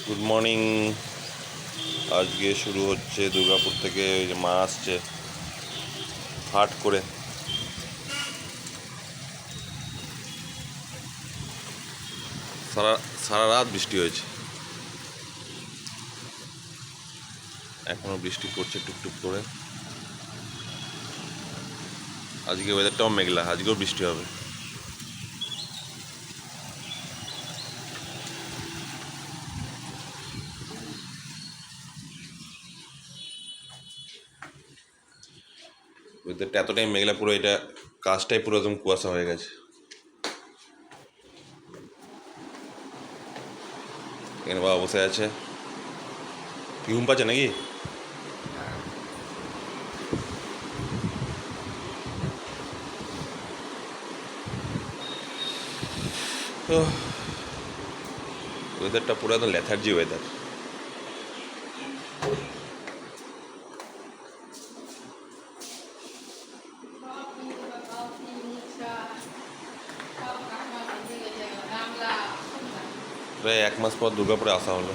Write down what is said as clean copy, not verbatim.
Good morning. আজকে শুরু হচ্ছে দুর্গাপুর থেকে, ওই যে মা আসছে হাট করে। সারা সারা রাত বৃষ্টি হয়েছে, এখনো বৃষ্টি পড়ছে টুকটুক করে। আজকে ওয়েদারটাও মেঘলা, আজকেও বৃষ্টি হবে। ওয়েদারটা এতটাই মেঘলা, পুরো এটা কাজটাই পুরো একদম কুয়াশা হয়ে গেছে। এখানে বাবা বসে আছে, কি ঘুম পাচ্ছে নাকি? ওয়েদারটা পুরো একদম লেথার্জি ওয়েদার। প্রায় 1 মাস পর দুর্গাপুরে আসা হলো।